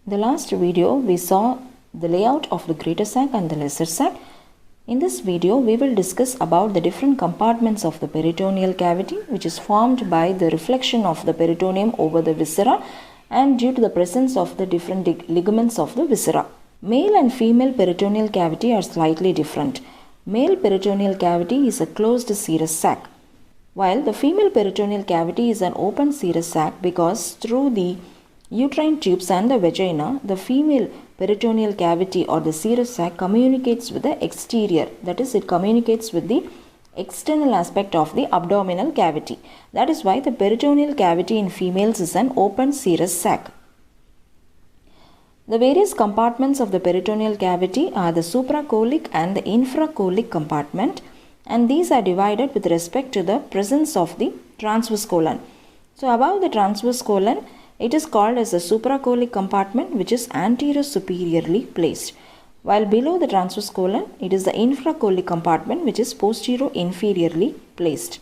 The last video we saw the layout of the greater sac and the lesser sac. In this video we will discuss about the different compartments of the peritoneal cavity, which is formed by the reflection of the peritoneum over the viscera and due to the presence of the different ligaments of the viscera. Male and female peritoneal cavity are slightly different. Male peritoneal cavity is a closed serous sac, while the female peritoneal cavity is an open serous sac because through the uterine tubes and the vagina, the female peritoneal cavity or the serous sac communicates with the exterior, that is, it communicates with the external aspect of the abdominal cavity. That is why the peritoneal cavity in females is an open serous sac. The various compartments of the peritoneal cavity are the supracholic and the infracholic compartment, and these are divided with respect to the presence of the transverse colon. So above the transverse colon, it is called as the supracholic compartment, which is anterior superiorly placed, while below the transverse colon, it is the infracholic compartment, which is posterior inferiorly placed.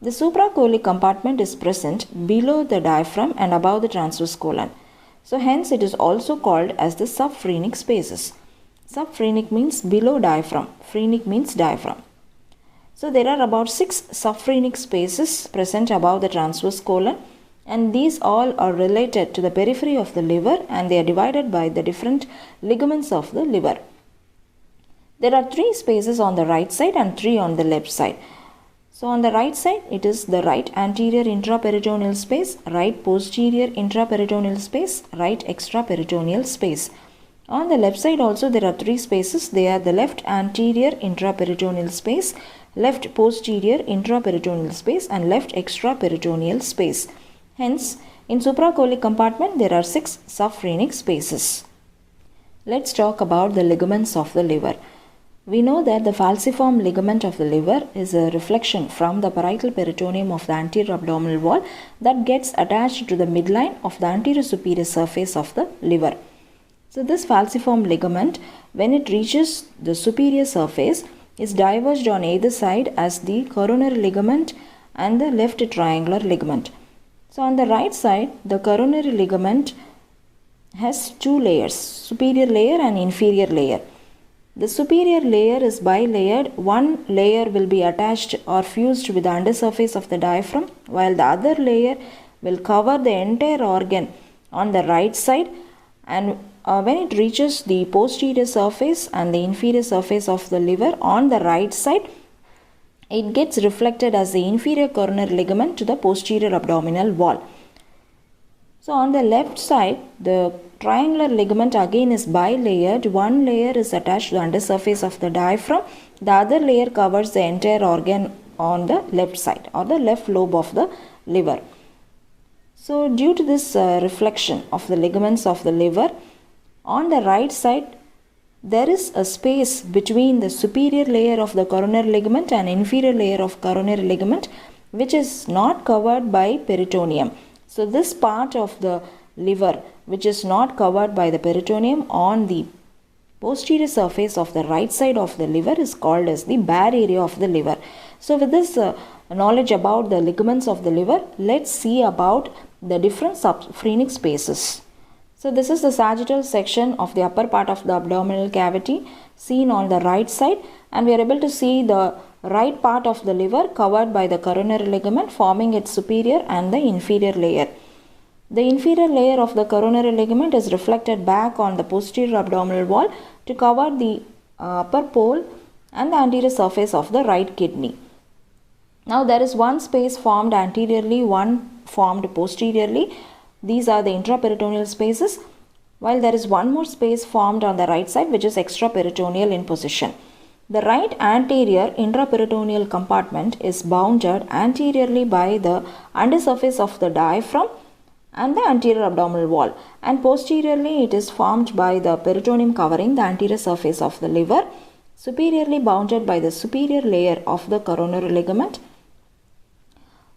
The supracholic compartment is present below the diaphragm and above the transverse colon. So hence it is also called as the subphrenic spaces. Subphrenic means below diaphragm, phrenic means diaphragm. So there are about 6 subphrenic spaces present above the transverse colon, and these all are related to the periphery of the liver, and they are divided by the different ligaments of the liver. There are 3 spaces on the right side and 3 on the left side. So on the right side, it is the right anterior intraperitoneal space, right posterior intraperitoneal space, right extraperitoneal space. On the left side also there are 3 spaces. They are the left anterior intraperitoneal space, left posterior intraperitoneal space and left extraperitoneal space. Hence, in supracholic compartment there are 6 subphrenic spaces. Let's talk about the ligaments of the liver. We know that the falciform ligament of the liver is a reflection from the parietal peritoneum of the anterior abdominal wall that gets attached to the midline of the anterior superior surface of the liver. So this falciform ligament, when it reaches the superior surface, is diverged on either side as the coronary ligament and the left triangular ligament. So on the right side, the coronary ligament has 2 layers, superior layer and inferior layer. The superior layer is bilayered. One layer will be attached or fused with the undersurface of the diaphragm, while the other layer will cover the entire organ on the right side, and when it reaches the posterior surface and the inferior surface of the liver on the right side, it gets reflected as the inferior coronary ligament to the posterior abdominal wall. So on the left side, the triangular ligament again is bilayered. One layer is attached to the undersurface of the diaphragm. The other layer covers the entire organ on the left side or the left lobe of the liver. So due to this reflection of the ligaments of the liver, on the right side, there is a space between the superior layer of the coronary ligament and inferior layer of coronary ligament, which is not covered by peritoneum. So this part of the liver, which is not covered by the peritoneum on the posterior surface of the right side of the liver, is called as the bare area of the liver. So with this knowledge about the ligaments of the liver, let's see about the different subphrenic spaces. So this is the sagittal section of the upper part of the abdominal cavity seen on the right side, and we are able to see the right part of the liver covered by the coronary ligament forming its superior and the inferior layer. The inferior layer of the coronary ligament is reflected back on the posterior abdominal wall to cover the upper pole and the anterior surface of the right kidney. Now there is one space formed anteriorly, one formed posteriorly. These are the intraperitoneal spaces, while there is one more space formed on the right side, which is extraperitoneal in position. The right anterior intraperitoneal compartment is bounded anteriorly by the undersurface of the diaphragm and the anterior abdominal wall, and posteriorly it is formed by the peritoneum covering the anterior surface of the liver, superiorly bounded by the superior layer of the coronary ligament.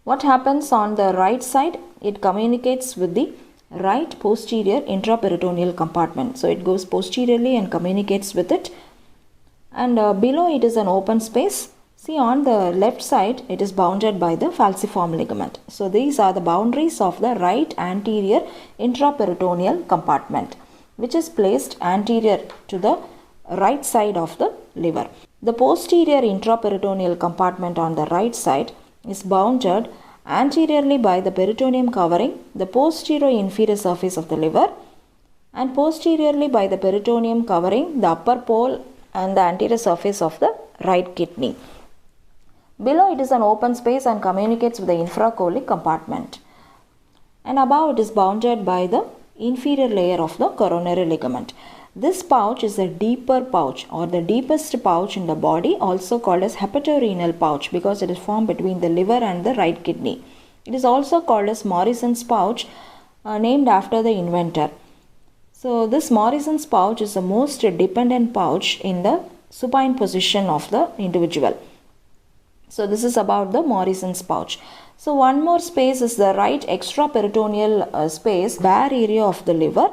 What happens on the right side? It communicates with the right posterior intraperitoneal compartment. So it goes posteriorly and communicates with it, and below it is an open space See, on the left side, it is bounded by the falciform ligament. So these are the boundaries of the right anterior intraperitoneal compartment, which is placed anterior to the right side of the liver. The posterior intraperitoneal compartment on the right side is bounded anteriorly by the peritoneum covering the posterior inferior surface of the liver, and posteriorly by the peritoneum covering the upper pole and the anterior surface of the right kidney. Below, it is an open space and communicates with the infracolic compartment. And above, it is bounded by the inferior layer of the coronary ligament. This pouch is a deeper pouch or the deepest pouch in the body, also called as hepatorenal pouch, because it is formed between the liver and the right kidney. It is also called as Morrison's pouch, named after the inventor. So this Morrison's pouch is the most dependent pouch in the supine position of the individual. So this is about the Morrison's pouch. So one more space is the right extraperitoneal space, bare area of the liver,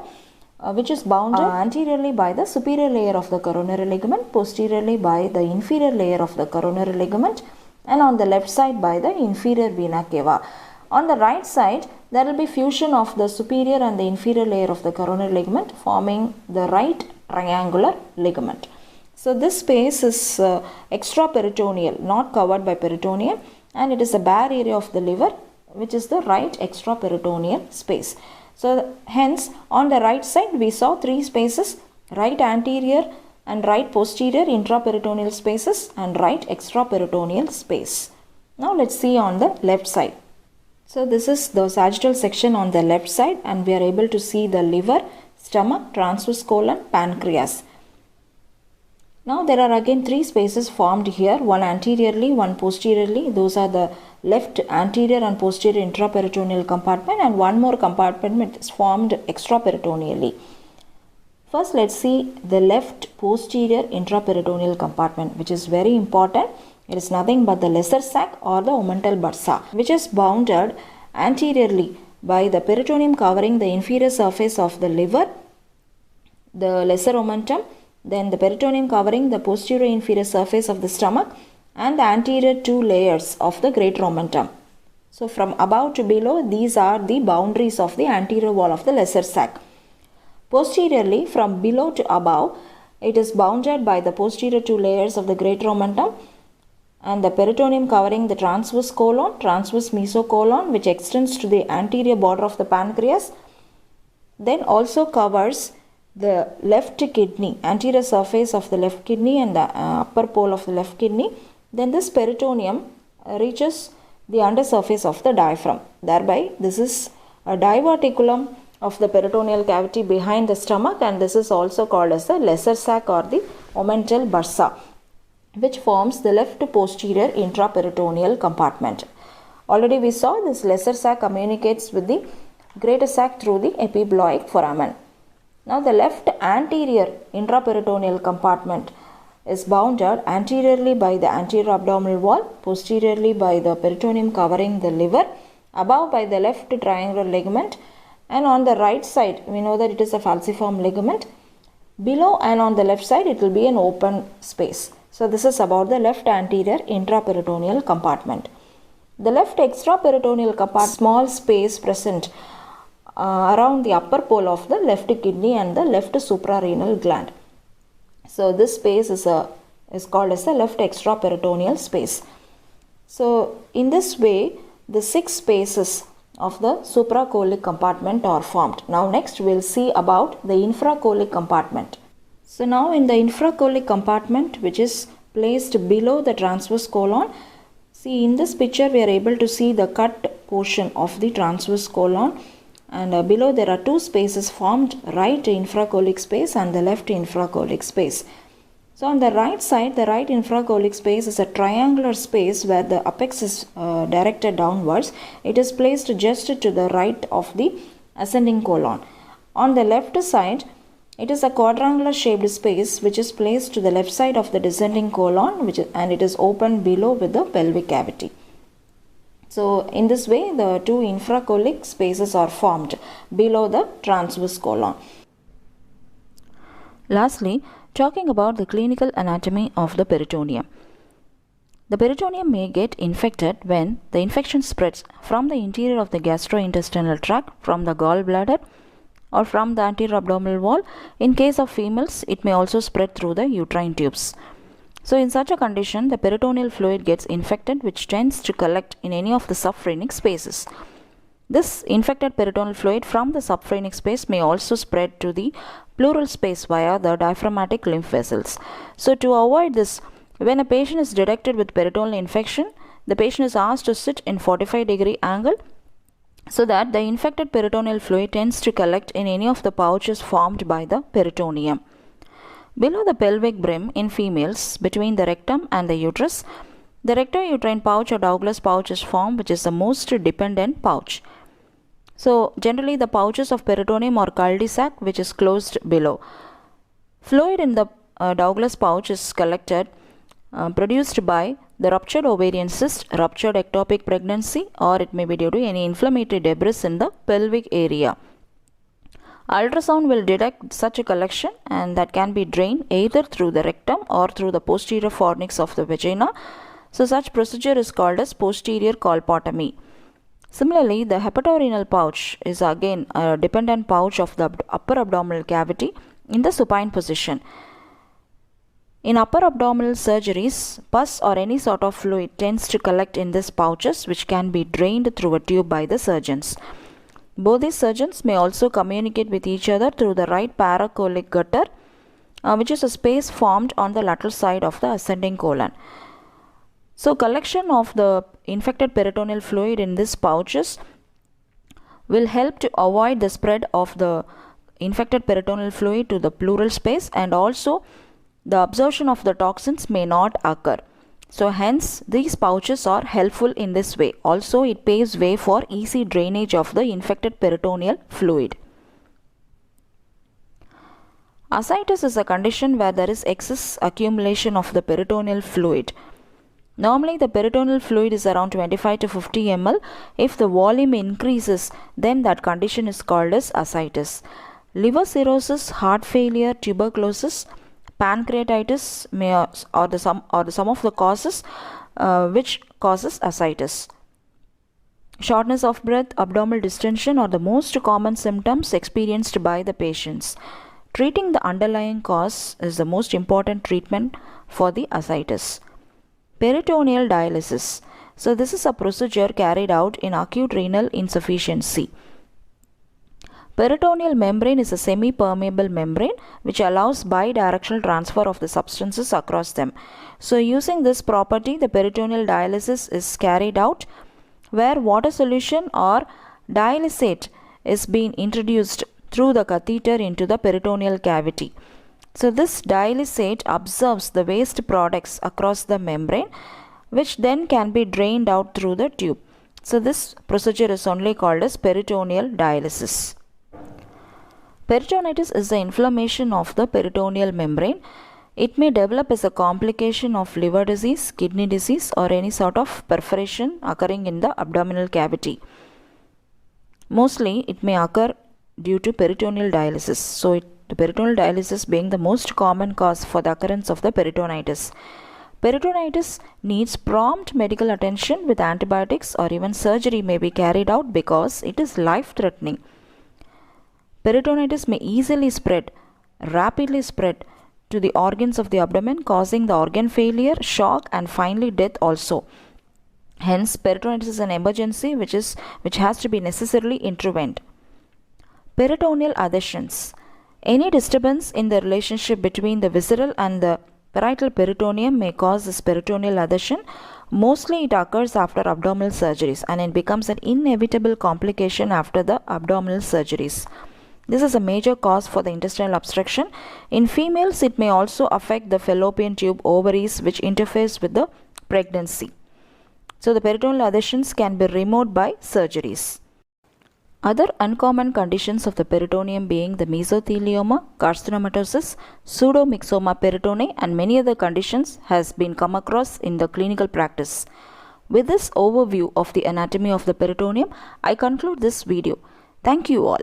which is bounded anteriorly by the superior layer of the coronary ligament, posteriorly by the inferior layer of the coronary ligament, and on the left side by the inferior vena cava. On the right side, there will be fusion of the superior and the inferior layer of the coronary ligament, forming the right triangular ligament. So this space is extraperitoneal, not covered by peritoneum, and it is a bare area of the liver, which is the right extraperitoneal space. So hence, on the right side, we saw three spaces: right anterior and right posterior intraperitoneal spaces and right extraperitoneal space. Now let's see on the left side. So this is the sagittal section on the left side, and we are able to see the liver, stomach, transverse colon, pancreas. Now there are again three spaces formed here, one anteriorly, one posteriorly. Those are the left anterior and posterior intraperitoneal compartment, and one more compartment is formed extraperitoneally. First, let's see the left posterior intraperitoneal compartment, which is very important. It is nothing but the lesser sac or the omental bursa, which is bounded anteriorly by the peritoneum covering the inferior surface of the liver, the lesser omentum, then the peritoneum covering the posterior inferior surface of the stomach, and the anterior two layers of the greater omentum. So from above to below, these are the boundaries of the anterior wall of the lesser sac. Posteriorly, from below to above, it is bounded by the posterior two layers of the greater omentum and the peritoneum covering the transverse colon, transverse mesocolon, which extends to the anterior border of the pancreas, then also covers the left kidney, anterior surface of the left kidney and the upper pole of the left kidney. Then this peritoneum reaches the undersurface of the diaphragm. Thereby, this is a diverticulum of the peritoneal cavity behind the stomach, and this is also called as the lesser sac or the omental bursa, which forms the left posterior intraperitoneal compartment. Already we saw this lesser sac communicates with the greater sac through the epibloic foramen. Now the left anterior intraperitoneal compartment is bounded anteriorly by the anterior abdominal wall, posteriorly by the peritoneum covering the liver, above by the left triangular ligament, and on the right side we know that it is a falciform ligament. Below and on the left side it will be an open space. So this is about the left anterior intraperitoneal compartment. The left extraperitoneal compartment, small space present around the upper pole of the left kidney and the left suprarenal gland. So this space is called as the left extraperitoneal space. So in this way, the 6 spaces of the supracolic compartment are formed. Now next we will see about the infracolic compartment. So now in the infracolic compartment, which is placed below the transverse colon, see in this picture we are able to see the cut portion of the transverse colon, and below there are 2 spaces formed, right infracolic space and the left infracolic space. So on the right side, the right infracolic space is a triangular space where the apex is directed downwards. It is placed just to the right of the ascending colon. On the left side, it is a quadrangular shaped space which is placed to the left side of the descending colon, and it is open below with the pelvic cavity. So in this way, the 2 infracolic spaces are formed below the transverse colon. Lastly, talking about the clinical anatomy of the peritoneum. The peritoneum may get infected when the infection spreads from the interior of the gastrointestinal tract, from the gallbladder, or from the anterior abdominal wall. In case of females, it may also spread through the uterine tubes. So in such a condition, the peritoneal fluid gets infected, which tends to collect in any of the subphrenic spaces. This infected peritoneal fluid from the subphrenic space may also spread to the pleural space via the diaphragmatic lymph vessels. So to avoid this, when a patient is detected with peritoneal infection, the patient is asked to sit in 45-degree angle so that the infected peritoneal fluid tends to collect in any of the pouches formed by the peritoneum. Below the pelvic brim in females, between the rectum and the uterus, the recto-uterine pouch or Douglas pouch is formed, which is the most dependent pouch. So generally the pouches of peritoneum or cul-de-sac, which is closed below. Fluid in the Douglas pouch is collected produced by the ruptured ovarian cyst, ruptured ectopic pregnancy, or it may be due to any inflammatory debris in the pelvic area. Ultrasound will detect such a collection, and that can be drained either through the rectum or through the posterior fornix of the vagina. So such procedure is called as posterior colpotomy. Similarly, the hepatorenal pouch is again a dependent pouch of the upper abdominal cavity in the supine position. In upper abdominal surgeries, pus or any sort of fluid tends to collect in these pouches, which can be drained through a tube by the surgeons. Both these surgeons may also communicate with each other through the right paracolic gutter, which is a space formed on the lateral side of the ascending colon. So collection of the infected peritoneal fluid in these pouches will help to avoid the spread of the infected peritoneal fluid to the pleural space, and also the absorption of the toxins may not occur. So hence these pouches are helpful in this way. Also it paves way for easy drainage of the infected peritoneal fluid. Ascites is a condition where there is excess accumulation of the peritoneal fluid. Normally the peritoneal fluid is around 25 to 50 ml. If the volume increases, then that condition is called as ascites. Liver cirrhosis, heart failure, tuberculosis, pancreatitis or the sum of the causes which causes ascites. Shortness of breath, abdominal distension are the most common symptoms experienced by the patients. Treating the underlying cause is the most important treatment for the ascites. Peritoneal dialysis. So this is a procedure carried out in acute renal insufficiency. Peritoneal membrane is a semi-permeable membrane which allows bidirectional transfer of the substances across them. So using this property, the peritoneal dialysis is carried out where water solution or dialysate is being introduced through the catheter into the peritoneal cavity. So this dialysate absorbs the waste products across the membrane, which then can be drained out through the tube. So this procedure is only called as peritoneal dialysis. Peritonitis is the inflammation of the peritoneal membrane. It may develop as a complication of liver disease, kidney disease, or any sort of perforation occurring in the abdominal cavity. Mostly it may occur due to peritoneal dialysis. So the peritoneal dialysis being the most common cause for the occurrence of the peritonitis. Peritonitis needs prompt medical attention with antibiotics, or even surgery may be carried out because it is life-threatening. Peritonitis may easily rapidly spread to the organs of the abdomen, causing the organ failure, shock, and finally death also. Hence, peritonitis is an emergency which has to be necessarily intervened. Peritoneal adhesions. Any disturbance in the relationship between the visceral and the parietal peritoneum may cause this peritoneal adhesion. Mostly it occurs after abdominal surgeries, and it becomes an inevitable complication after the abdominal surgeries. This is a major cause for the intestinal obstruction. In females, it may also affect the fallopian tube, ovaries, which interferes with the pregnancy. So the peritoneal adhesions can be removed by surgeries. Other uncommon conditions of the peritoneum being the mesothelioma, carcinomatosis, pseudomyxoma peritonei, and many other conditions has been come across in the clinical practice. With this overview of the anatomy of the peritoneum, I conclude this video. Thank you all.